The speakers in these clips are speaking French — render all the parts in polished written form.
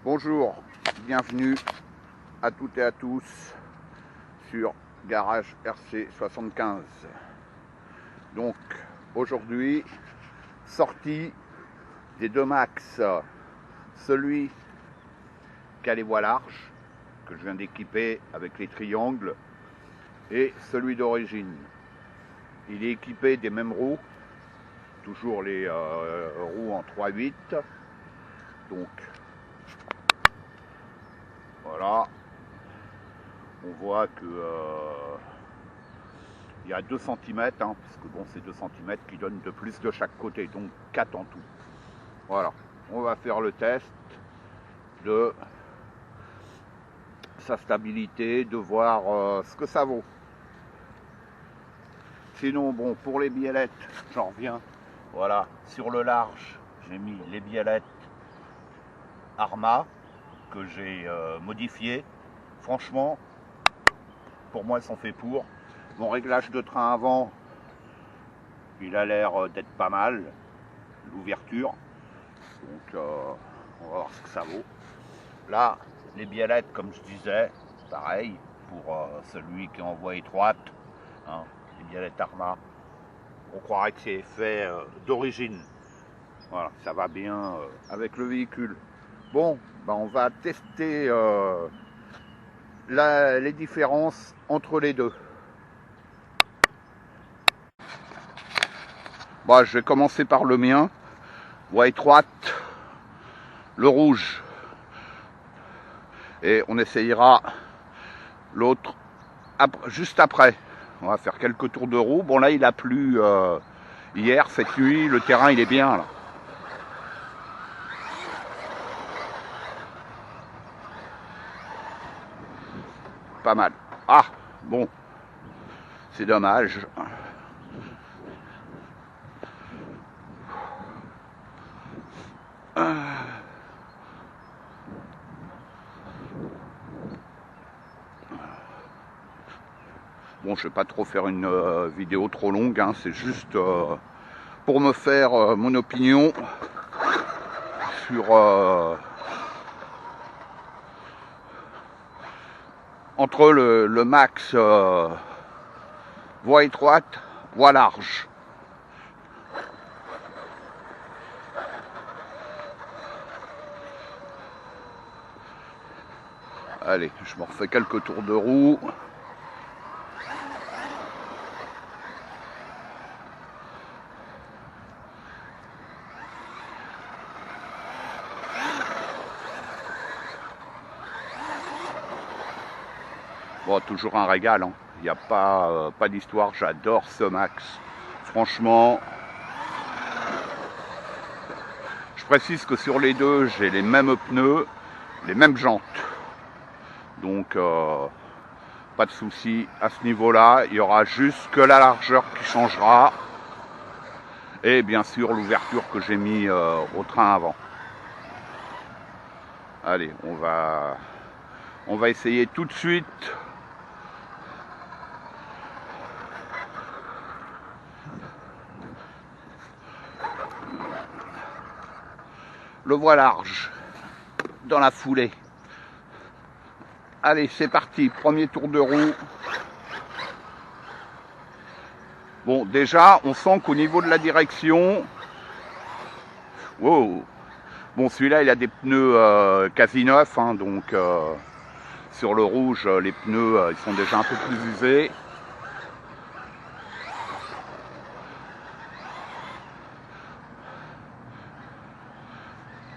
Bonjour, bienvenue à toutes et à tous sur Garage RC75. Donc aujourd'hui, sortie des deux max, celui qui a les voiles larges, que je viens d'équiper avec les triangles, et celui d'origine. Il est équipé des mêmes roues, toujours les roues en 3/8. Donc voilà, on voit que il y a 2 cm, hein, parce que bon, c'est 2 cm qui donnent de plus de chaque côté, donc 4 en tout. Voilà, on va faire le test de sa stabilité, de voir ce que ça vaut. Sinon, bon, pour les biellettes, j'en reviens. Voilà, sur le large, j'ai mis les biellettes Arma que j'ai modifiées. Franchement, pour moi, elles sont faites pour. Mon réglage de train avant, il a l'air d'être pas mal. L'ouverture. Donc, on va voir ce que ça vaut. Là, les biellettes, comme je disais, pareil, pour celui qui est en voie étroite. Hein, les biellettes Arma. On croirait que c'est fait d'origine. Voilà, ça va bien avec le véhicule. Bon, ben on va tester les différences entre les deux. Bon, je vais commencer par le mien. Voie étroite, le rouge. Et on essayera l'autre juste après. On va faire quelques tours de roue. Bon, là, il a plu hier, cette nuit. Le terrain, il est bien, là. Pas mal. Ah, bon. C'est dommage. Bon, je vais pas trop faire une vidéo trop longue, hein, c'est juste pour me faire mon opinion sur entre le max voie étroite, voie large. Allez, je me refais quelques tours de roue. Bon, toujours un régal, hein. Il n'y a pas d'histoire, j'adore ce max. Franchement, je précise que sur les deux, j'ai les mêmes pneus, les mêmes jantes. Donc, pas de souci à ce niveau-là. Il y aura juste que la largeur qui changera. Et bien sûr, l'ouverture que j'ai mis au train avant. Allez, on va essayer tout de suite. Le voie large dans la foulée. Allez, c'est parti, premier tour de roue. Bon, déjà, on sent qu'au niveau de la direction, wow. Bon, celui-là, il a des pneus quasi neufs, hein, donc sur le rouge, les pneus, ils sont déjà un peu plus usés.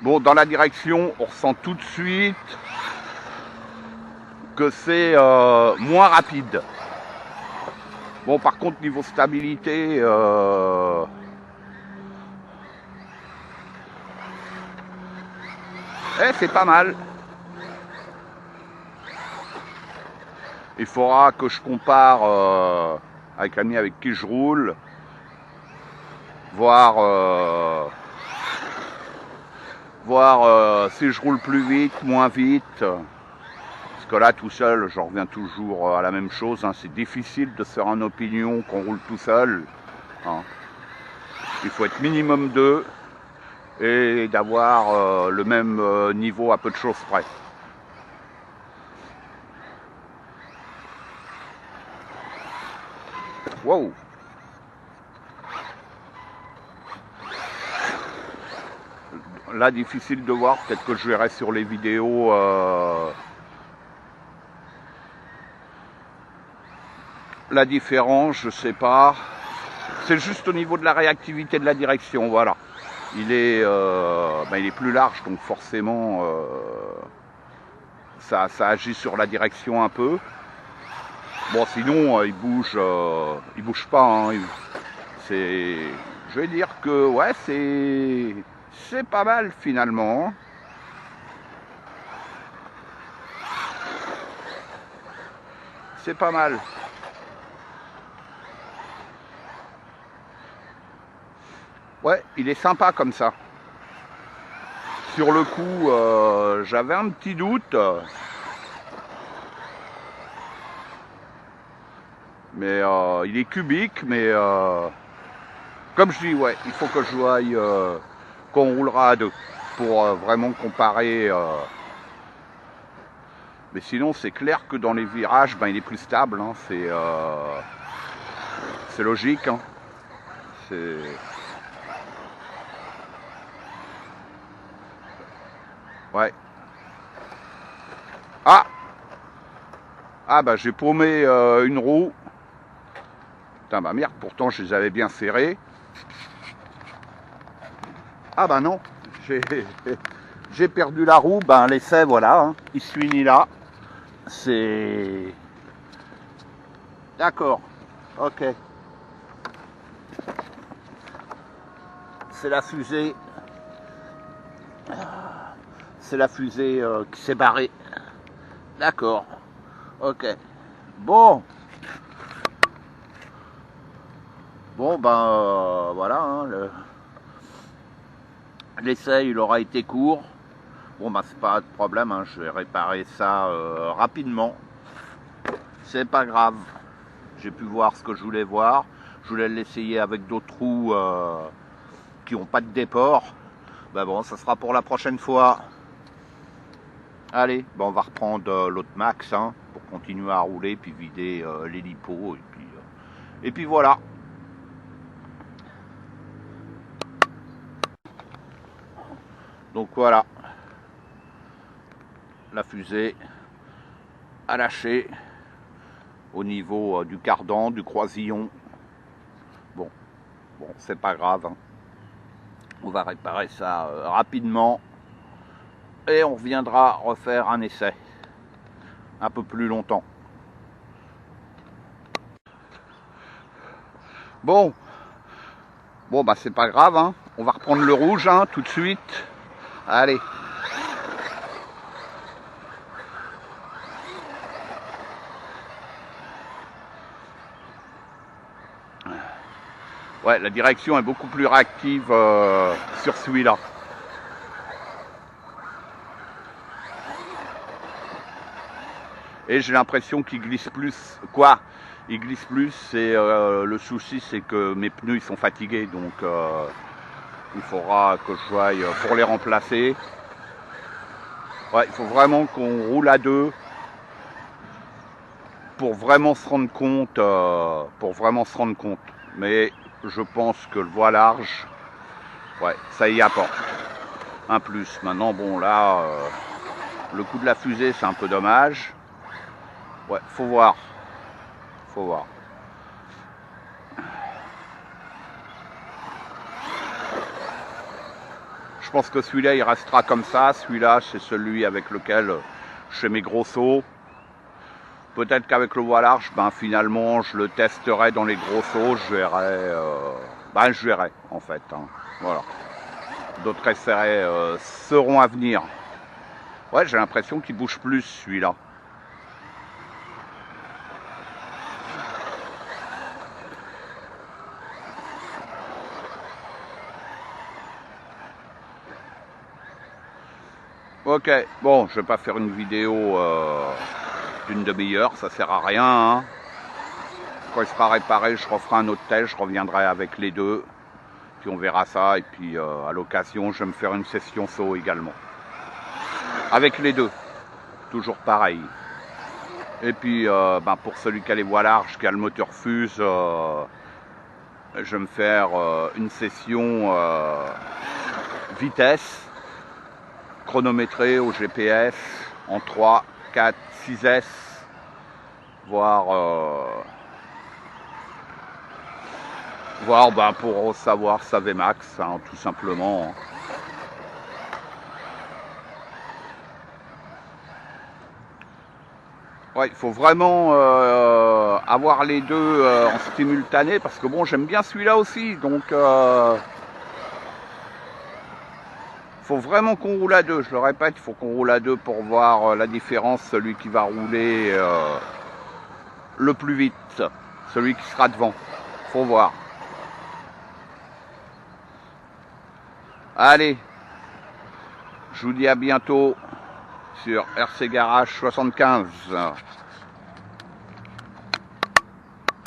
Bon, dans la direction, on ressent tout de suite que c'est moins rapide. Bon, par contre, niveau stabilité, c'est pas mal. Il faudra que je compare avec l'ami avec qui je roule, voir si je roule plus vite, moins vite. Parce que là, tout seul, j'en reviens toujours à la même chose. Hein. C'est difficile de se faire une opinion qu'on roule tout seul. Hein. Il faut être minimum 2. et d'avoir le même niveau à peu de choses près. Wow! Là, difficile de voir, peut-être que je verrai sur les vidéos la différence, je sais pas. C'est juste au niveau de la réactivité de la direction, voilà. Il est plus large, donc forcément ça agit sur la direction un peu. Bon, sinon il bouge pas. Hein. Je vais dire que ouais, c'est pas mal finalement. C'est pas mal. Ouais, il est sympa comme ça. Sur le coup, j'avais un petit doute. Mais il est cubique, mais comme je dis, ouais, il faut que je voie qu'on roulera à deux pour vraiment comparer. Mais sinon, c'est clair que dans les virages, il est plus stable. Hein, c'est logique. Hein, ouais. Ah, j'ai paumé une roue. Putain, merde, pourtant je les avais bien serrés. Ah non, j'ai perdu la roue. L'essai, voilà, hein, il se finit là. C'est... D'accord, ok. C'est la fusée. C'est la fusée qui s'est barrée. D'accord, ok. Bon, voilà, hein, l'essai il aura été court. Bon, c'est pas de problème, hein, je vais réparer ça rapidement. C'est pas grave. J'ai pu voir ce que je voulais voir. Je voulais l'essayer avec d'autres roues qui n'ont pas de déport. Bon, ça sera pour la prochaine fois. Allez, on va reprendre l'autre max hein, pour continuer à rouler, puis vider l'hélipo. Et puis voilà. Donc voilà. La fusée a lâché au niveau du cardan, du croisillon. Bon, c'est pas grave. Hein. On va réparer ça rapidement et on reviendra refaire un essai un peu plus longtemps. Bon, c'est pas grave. Hein. On va reprendre le rouge hein, tout de suite. Allez. Ouais, la direction est beaucoup plus réactive sur celui-là. Et j'ai l'impression qu'il glisse plus. Quoi? Il glisse plus. Et le souci, c'est que mes pneus ils sont fatigués, donc il faudra que je voie pour les remplacer. Ouais, il faut vraiment qu'on roule à deux pour vraiment se rendre compte. Mais je pense que le voie large, ouais, ça y apporte un plus. Maintenant, bon, là, le coup de la fusée, c'est un peu dommage. Ouais, faut voir. Je pense que celui-là, il restera comme ça. Celui-là, c'est celui avec lequel je fais mes gros sauts. Peut-être qu'avec le voie large, finalement, je le testerai dans les gros sauts. Je verrai, en fait. Hein. Voilà. D'autres essais seront à venir. Ouais, j'ai l'impression qu'il bouge plus, celui-là. Ok, bon, je vais pas faire une vidéo d'une demi-heure, ça sert à rien. Hein. Quand il sera réparé, je referai un autre test, je reviendrai avec les deux. Puis on verra ça. Et puis à l'occasion, je vais me faire une session saut également. Avec les deux. Toujours pareil. Et puis pour celui qui a les voiles larges, qui a le moteur fuse, je vais me faire une session vitesse chronométrée au GPS en 3, 4, 6S, voire pour savoir sa Vmax, hein, tout simplement. Ouais, il faut vraiment avoir les deux en simultané, parce que bon, j'aime bien celui-là aussi, donc faut vraiment qu'on roule à deux. Je le répète, il faut qu'on roule à deux pour voir la différence, celui qui va rouler le plus vite, celui qui sera devant. Faut voir. Allez, je vous dis à bientôt sur RC Garage 75.